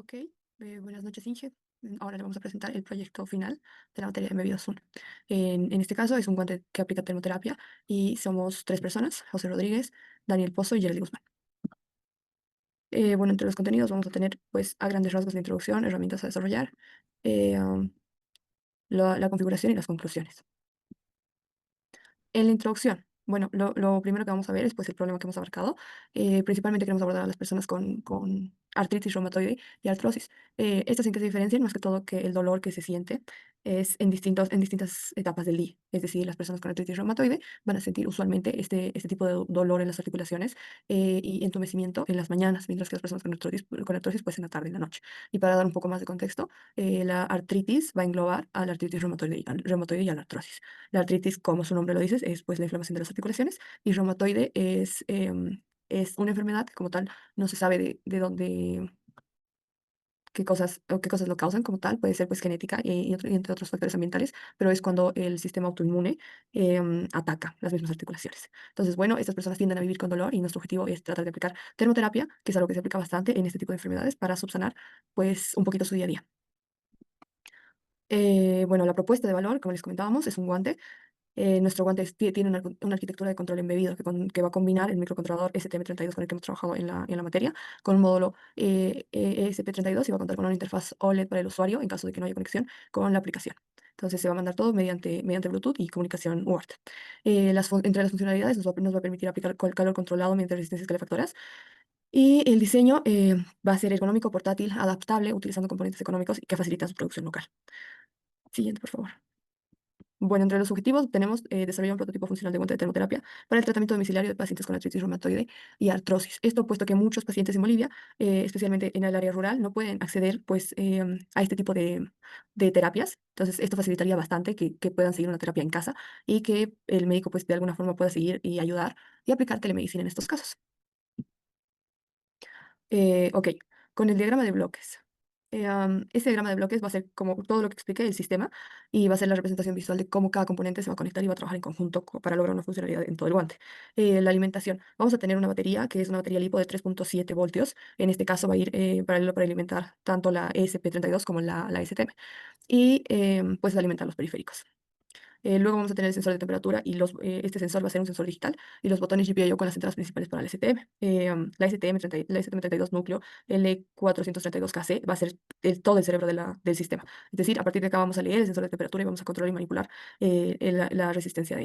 Ok, buenas noches, Inge. Ahora le vamos a presentar el proyecto final de la materia de bebidas 1. En este caso es un guante que aplica termoterapia y somos tres personas, José Rodríguez, Daniel Pozo y Yereli Guzmán. Bueno, entre los contenidos vamos a tener, pues, a grandes rasgos la introducción, herramientas a desarrollar, eh, um, la configuración y las conclusiones. En la introducción, bueno, lo primero que vamos a ver es pues, el problema que hemos abarcado. Principalmente queremos abordar a las personas con artritis reumatoide y artrosis. Estas en que se diferencian, más que todo que el dolor que se siente es en distintas etapas del día. Es decir, las personas con artritis reumatoide van a sentir usualmente este tipo de dolor en las articulaciones y entumecimiento en las mañanas, mientras que las personas con artrosis pues en la tarde y en la noche. Y para dar un poco más de contexto, la artritis va a englobar a la artritis reumatoide y a la artrosis. La artritis, como su nombre lo dice, es pues la inflamación de las articulaciones y reumatoide es una enfermedad que como tal no se sabe de dónde, qué cosas lo causan como tal, puede ser pues genética y entre otros factores ambientales, pero es cuando el sistema autoinmune ataca las mismas articulaciones. Entonces, bueno, estas personas tienden a vivir con dolor y nuestro objetivo es tratar de aplicar termoterapia, que es algo que se aplica bastante en este tipo de enfermedades para subsanar pues un poquito su día a día. Bueno, la propuesta de valor, como les comentábamos, es un guante. Nuestro guante tiene una arquitectura de control embebido que va a combinar el microcontrolador STM32 con el que hemos trabajado en la materia, con un módulo ESP32 y va a contar con una interfaz OLED para el usuario en caso de que no haya conexión con la aplicación. Entonces se va a mandar todo mediante Bluetooth y comunicación UART. Entre las funcionalidades nos va a permitir aplicar calor controlado mediante resistencias calefactoras. Y el diseño va a ser ergonómico, portátil, adaptable, utilizando componentes económicos y que facilitan su producción local. Siguiente, por favor. Bueno, entre los objetivos tenemos desarrollar un prototipo funcional de guante de termoterapia para el tratamiento domiciliario de pacientes con artritis reumatoide y artrosis. Esto puesto que muchos pacientes en Bolivia, especialmente en el área rural, no pueden acceder pues, a este tipo de terapias. Entonces, esto facilitaría bastante que puedan seguir una terapia en casa y que el médico pues, de alguna forma pueda seguir y ayudar y aplicar telemedicina en estos casos. Ok, con el diagrama de bloques. Este diagrama de bloques va a ser como todo lo que expliqué el sistema y va a ser la representación visual de cómo cada componente se va a conectar y va a trabajar en conjunto para lograr una funcionalidad en todo el guante. La alimentación. Vamos a tener una batería que es una batería LiPo de 3.7 voltios. En este caso va a ir paralelo para alimentar tanto la ESP32 como la STM. Y pues alimentar los periféricos. Luego vamos a tener el sensor de temperatura y este sensor va a ser un sensor digital y los botones GPIO con las entradas principales para la STM. La STM32 núcleo L432KC va a ser todo el cerebro del sistema. Es decir, a partir de acá vamos a leer el sensor de temperatura y vamos a controlar y manipular la resistencia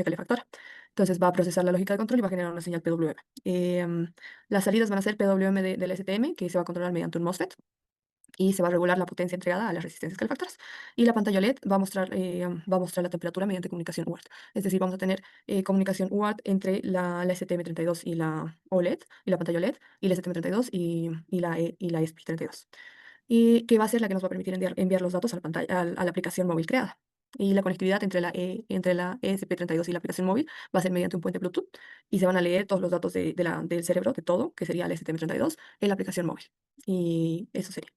calefactora. Entonces va a procesar la lógica de control y va a generar una señal PWM. Las salidas van a ser PWM de la STM, que se va a controlar mediante un MOSFET y se va a regular la potencia entregada a las resistencias calefactoras. Y la pantalla LED va a mostrar la temperatura mediante comunicación UART. Es decir, vamos a tener comunicación UART entre la STM32 y la OLED, y la pantalla OLED, y la STM32 y la ESP32. Y que va a ser la que nos va a permitir enviar los datos a la aplicación móvil creada. Y la conectividad entre la ESP32 y la aplicación móvil va a ser mediante un puente Bluetooth y se van a leer todos los datos del cerebro, de todo, que sería la STM32, en la aplicación móvil. Y eso sería.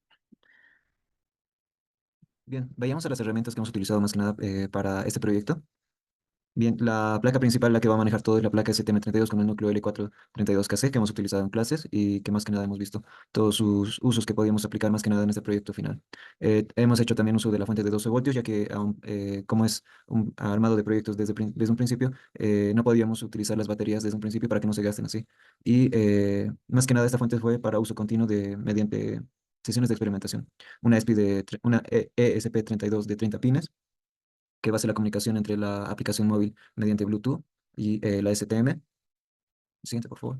Bien, vayamos a las herramientas que hemos utilizado más que nada para este proyecto. Bien, la placa principal, la que va a manejar todo, es la placa STM32 con el núcleo L432KC que hemos utilizado en clases y que más que nada hemos visto todos sus usos que podíamos aplicar más que nada en este proyecto final. Hemos hecho también uso de la fuente de 12 voltios, ya que como es un armado de proyectos desde un principio, no podíamos utilizar las baterías desde un principio para que no se gasten así. Y más que nada esta fuente fue para uso continuo mediante sesiones de experimentación. Una ESP32 de 30 pines que va a ser la comunicación entre la aplicación móvil mediante Bluetooth y la STM. Siguiente, por favor.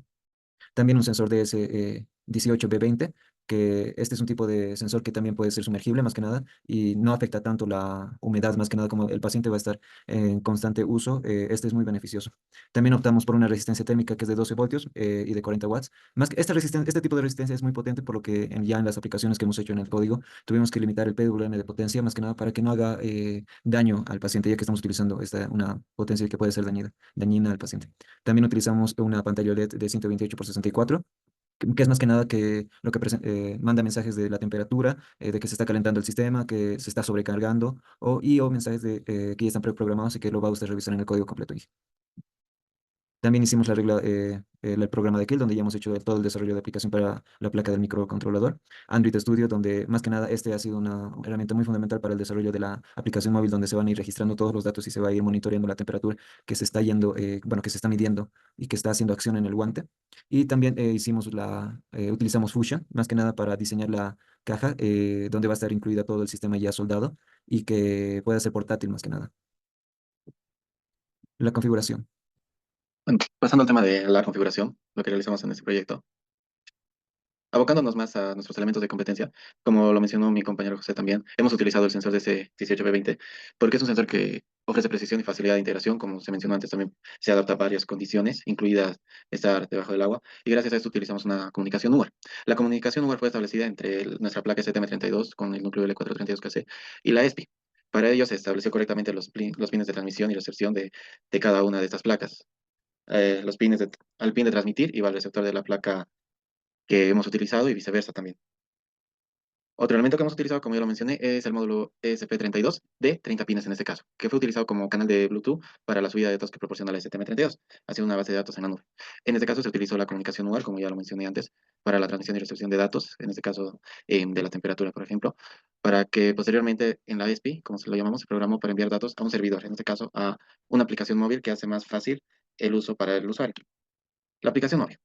También un sensor DS18B20, que este es un tipo de sensor que también puede ser sumergible más que nada y no afecta tanto la humedad más que nada como el paciente va a estar en constante uso. Este es muy beneficioso. También optamos por una resistencia térmica que es de 12 voltios y de 40 watts. Más que este tipo de resistencia es muy potente, por lo que ya en las aplicaciones que hemos hecho en el código tuvimos que limitar el PWM de potencia más que nada para que no haga daño al paciente, ya que estamos utilizando una potencia que puede ser dañina al paciente. También utilizamos una pantalla OLED de 128 por 64, que es más que nada que lo que manda mensajes de la temperatura, de que se está calentando el sistema, que se está sobrecargando, o mensajes que ya están preprogramados y que lo va a usted revisar en el código completo. También hicimos la regla, el programa de Kill, donde ya hemos hecho todo el desarrollo de aplicación para la placa del microcontrolador. Android Studio, donde más que nada este ha sido una herramienta muy fundamental para el desarrollo de la aplicación móvil, donde se van a ir registrando todos los datos y se va a ir monitoreando la temperatura que se está yendo, bueno, que se está midiendo y que está haciendo acción en el guante. Y también utilizamos Fusion, más que nada para diseñar la caja, donde va a estar incluida todo el sistema ya soldado y que pueda ser portátil más que nada. La configuración. Bueno, pasando al tema de la configuración, lo que realizamos en este proyecto, abocándonos más a nuestros elementos de competencia, como lo mencionó mi compañero José también, hemos utilizado el sensor DC18B20 porque es un sensor que ofrece precisión y facilidad de integración, como se mencionó antes, también se adapta a varias condiciones, incluidas estar debajo del agua, y gracias a esto utilizamos una comunicación UART. La comunicación UART fue establecida entre nuestra placa STM32 con el núcleo L432KC y la ESPI. Para ello se estableció correctamente los pines de transmisión y recepción de cada una de estas placas. Al pin de transmitir iba al receptor de la placa que hemos utilizado y viceversa también. Otro elemento que hemos utilizado, como ya lo mencioné, es el módulo ESP32 de 30 pines en este caso, que fue utilizado como canal de Bluetooth para la subida de datos que proporciona la STM32, haciendo una base de datos en la nube. En este caso se utilizó la comunicación UART, como ya lo mencioné antes, para la transmisión y recepción de datos, en este caso de la temperatura, por ejemplo, para que posteriormente en la ESPI, como se lo llamamos, se programó para enviar datos a un servidor, en este caso a una aplicación móvil que hace más fácil el uso para el usuario. La aplicación móvil.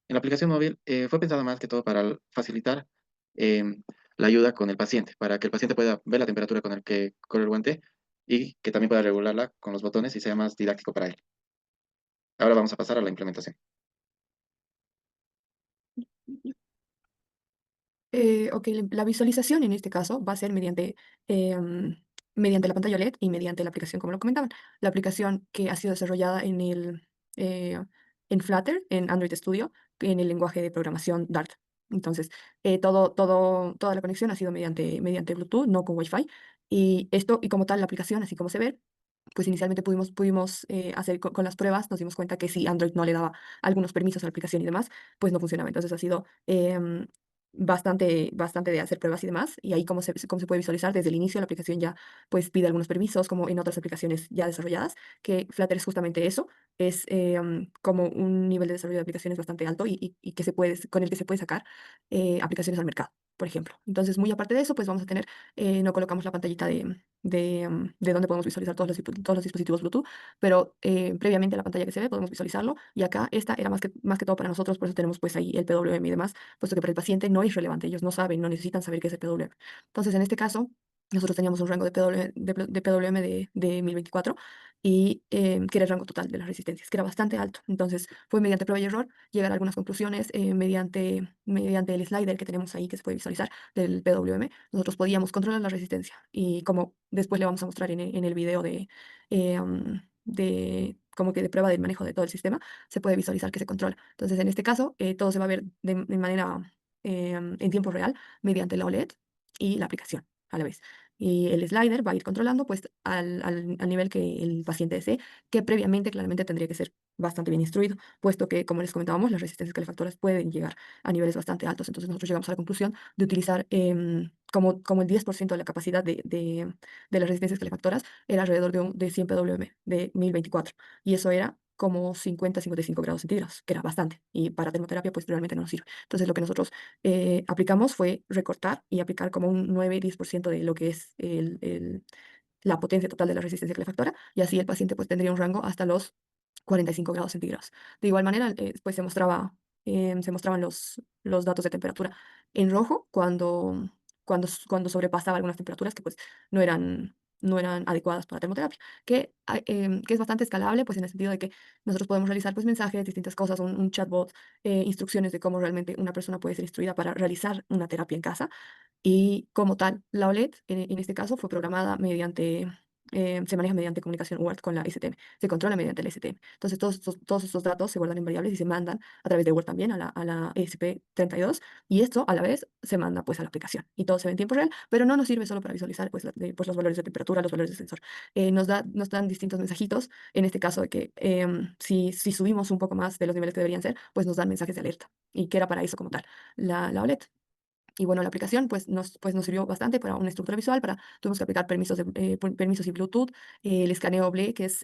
En la aplicación móvil fue pensada más que todo para facilitar la ayuda con el paciente, para que el paciente pueda ver la temperatura con el que corre el guante y que también pueda regularla con los botones y sea más didáctico para él. Ahora vamos a pasar a la implementación. Ok, la visualización en este caso va a ser mediante la pantalla LED y mediante la aplicación, como lo comentaban. La aplicación que ha sido desarrollada eh, en Flutter, en Android Studio, en el lenguaje de programación Dart. Entonces, toda la conexión ha sido mediante Bluetooth, no con Wi-Fi. Y como tal, la aplicación, así como se ve, pues inicialmente pudimos hacer con las pruebas, nos dimos cuenta que si Android no le daba algunos permisos a la aplicación y demás, pues no funcionaba. Entonces ha sido bastante de hacer pruebas y demás. Y ahí cómo se puede visualizar desde el inicio, la aplicación ya pues pide algunos permisos, como en otras aplicaciones ya desarrolladas, que Flutter es justamente eso, es como un nivel de desarrollo de aplicaciones bastante alto y que con el que se puede sacar aplicaciones al mercado, por ejemplo. Entonces, muy aparte de eso, pues vamos a tener, no colocamos la pantallita de donde podemos visualizar todos los dispositivos Bluetooth, pero previamente a la pantalla que se ve podemos visualizarlo. Y acá esta era más que todo para nosotros, por eso tenemos pues ahí el PWM y demás, puesto que para el paciente no es relevante, ellos no saben, no necesitan saber qué es el PWM. Entonces, en este caso, nosotros teníamos un rango de PWM de 1024 y que era el rango total de las resistencias, que era bastante alto. Entonces, fue mediante prueba y error llegar a algunas conclusiones mediante el slider que tenemos ahí que se puede visualizar del PWM. Nosotros podíamos controlar la resistencia y como después le vamos a mostrar en el video de como que de prueba del manejo de todo el sistema, se puede visualizar que se controla. Entonces, en este caso, todo se va a ver de manera en tiempo real mediante la OLED y la aplicación a la vez. Y el slider va a ir controlando pues al nivel que el paciente desee, que previamente claramente tendría que ser bastante bien instruido, puesto que, como les comentábamos, las resistencias calefactoras pueden llegar a niveles bastante altos. Entonces nosotros llegamos a la conclusión de utilizar como el 10% de la capacidad de las resistencias calefactoras era alrededor de 100 PWM, de 1024. Y eso era como 50-55 grados centígrados, que era bastante. Y para termoterapia, pues realmente no nos sirve. Entonces, lo que nosotros aplicamos fue recortar y aplicar como un 9-10% de lo que es la potencia total de la resistencia calefactora. Y así el paciente pues tendría un rango hasta los 45 grados centígrados. De igual manera, pues se mostraban los datos de temperatura en rojo cuando sobrepasaba algunas temperaturas que pues no eran adecuadas para termoterapia, que es bastante escalable, pues en el sentido de que nosotros podemos realizar pues mensajes, distintas cosas, un chatbot, instrucciones de cómo realmente una persona puede ser instruida para realizar una terapia en casa. Y como tal, la OLED, en este caso, fue programada se maneja mediante comunicación UART con la STM, se controla mediante la STM. Entonces, todos estos datos se guardan en variables y se mandan a través de Word también a la ESP32, y esto a la vez se manda pues a la aplicación. Y todo se ve en tiempo real, pero no nos sirve solo para visualizar pues, los valores de temperatura, los valores de sensor. Nos dan distintos mensajitos, en este caso de que si subimos un poco más de los niveles que deberían ser, pues nos dan mensajes de alerta. Y que era para eso como tal la OLED. Y bueno, la aplicación pues nos sirvió bastante para una estructura visual, tuvimos que aplicar permisos y Bluetooth, el escaneo BLE, que es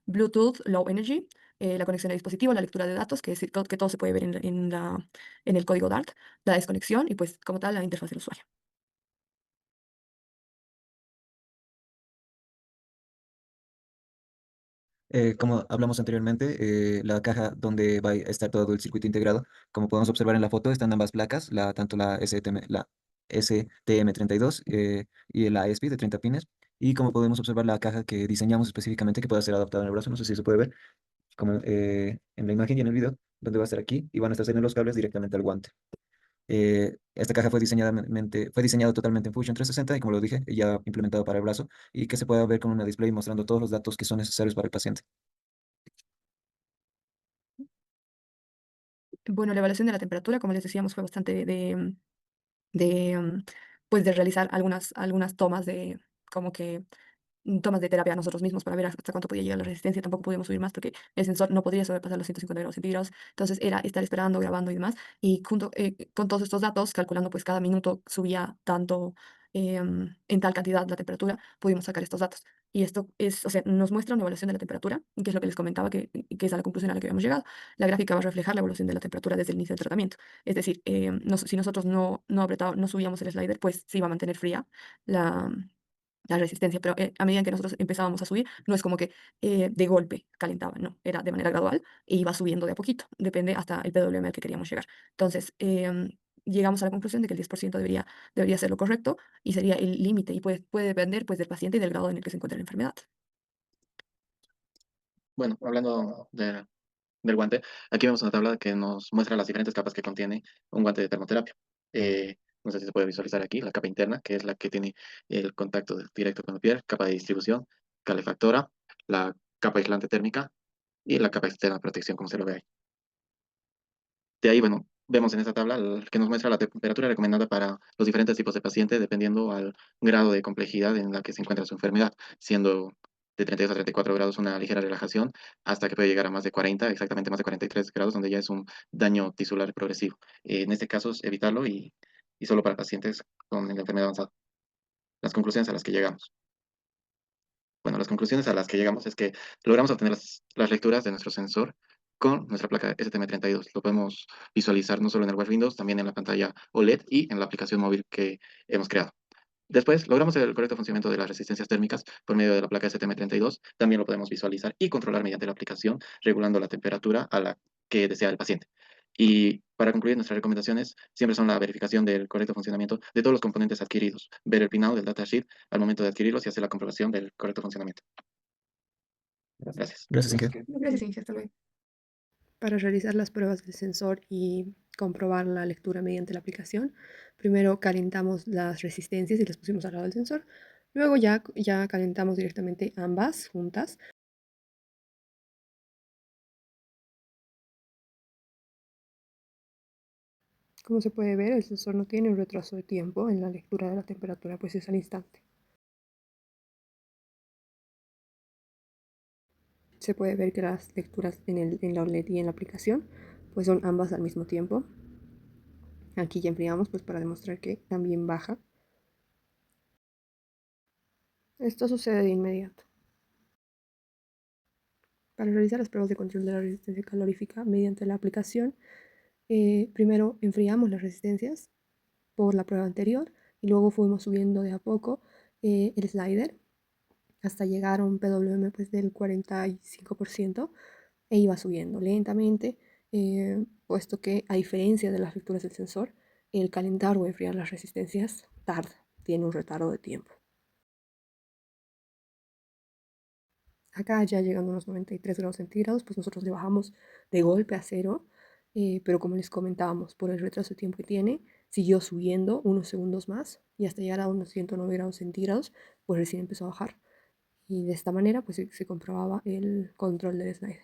Bluetooth Low Energy, la conexión al dispositivo, la lectura de datos, que todo se puede ver en el código Dart, la desconexión y pues como tal la interfaz del usuario. Como hablamos anteriormente, la caja donde va a estar todo el circuito integrado, como podemos observar en la foto, están ambas placas, tanto la STM32 y la ESPI de 30 pines. Y como podemos observar la caja que diseñamos específicamente que pueda ser adaptada en el brazo, no sé si se puede ver, como en la imagen y en el video, donde va a estar aquí y van a estar saliendo los cables directamente al guante. Esta caja fue diseñada totalmente en Fusion 360 y como lo dije, ya implementado para el brazo y que se pueda ver con una display mostrando todos los datos que son necesarios para el paciente. Bueno, la evaluación de la temperatura, como les decíamos, fue bastante de, pues de realizar algunas tomas como que tomas de terapia a nosotros mismos para ver hasta cuánto podía llegar la resistencia. Tampoco podíamos subir más porque el sensor no podría sobrepasar los 150 grados centígrados. Entonces era estar esperando, grabando y demás. Y junto con todos estos datos, calculando pues cada minuto subía tanto en tal cantidad la temperatura, pudimos sacar estos datos. Y esto es, o sea, nos muestra una evaluación de la temperatura, que es lo que les comentaba, que es a la conclusión a la que habíamos llegado. La gráfica va a reflejar la evaluación de la temperatura desde el inicio del tratamiento. Es decir, si nosotros no subíamos el slider, pues se iba a mantener fría la, la resistencia, pero a medida que nosotros empezábamos a subir, no es como que de golpe calentaba, no, era de manera gradual e iba subiendo de a poquito, depende hasta el PWM al que queríamos llegar. Entonces, llegamos a la conclusión de que el 10% debería ser lo correcto y sería el límite y puede depender pues, del paciente y del grado en el que se encuentra la enfermedad. Bueno, hablando del guante, aquí vemos una tabla que nos muestra las diferentes capas que contiene un guante de termoterapia. No sé si se puede visualizar aquí, la capa interna, que es la que tiene el contacto directo con la piel, capa de distribución, calefactora, la capa aislante térmica y la capa externa de protección, como se lo ve ahí. De ahí, bueno, vemos en esta tabla que nos muestra la temperatura recomendada para los diferentes tipos de paciente, dependiendo al grado de complejidad en la que se encuentra su enfermedad, siendo de 32 a 34 grados una ligera relajación, hasta que puede llegar a más de 40, exactamente más de 43 grados, donde ya es un daño tisular progresivo. En este caso es evitarlo y solo para pacientes con la enfermedad avanzada. Las conclusiones a las que llegamos. Bueno, las conclusiones a las que llegamos es que logramos obtener las lecturas de nuestro sensor con nuestra placa STM32. Lo podemos visualizar no solo en el web Windows, también en la pantalla OLED y en la aplicación móvil que hemos creado. Después, logramos el correcto funcionamiento de las resistencias térmicas por medio de la placa STM32. También lo podemos visualizar y controlar mediante la aplicación, regulando la temperatura a la que desea el paciente. Y para concluir, nuestras recomendaciones siempre son la verificación del correcto funcionamiento de todos los componentes adquiridos, ver el printout del datasheet al momento de adquirirlos y hacer la comprobación del correcto funcionamiento. Gracias. Gracias, Inge. Gracias, Inge, hasta luego. Para realizar las pruebas del sensor y comprobar la lectura mediante la aplicación, primero calentamos las resistencias y las pusimos al lado del sensor. Luego ya calentamos directamente ambas juntas. Como se puede ver, el sensor no tiene un retraso de tiempo en la lectura de la temperatura, pues es al instante. Se puede ver que las lecturas en la OLED y en la aplicación pues son ambas al mismo tiempo. Aquí ya enfriamos pues para demostrar que también baja. Esto sucede de inmediato. Para realizar las pruebas de control de la resistencia calorífica mediante la aplicación, primero enfriamos las resistencias por la prueba anterior y luego fuimos subiendo de a poco el slider hasta llegar a un PWM pues, del 45% e iba subiendo lentamente, puesto que a diferencia de las lecturas del sensor, el calentar o enfriar las resistencias tarda, tiene un retardo de tiempo. Acá ya llegando a unos 93 grados centígrados, pues nosotros le bajamos de golpe a cero, pero como les comentábamos, por el retraso de tiempo que tiene, siguió subiendo unos segundos más y hasta llegar a unos 109 grados centígrados, pues recién empezó a bajar. Y de esta manera, pues se comprobaba el control del Snyder.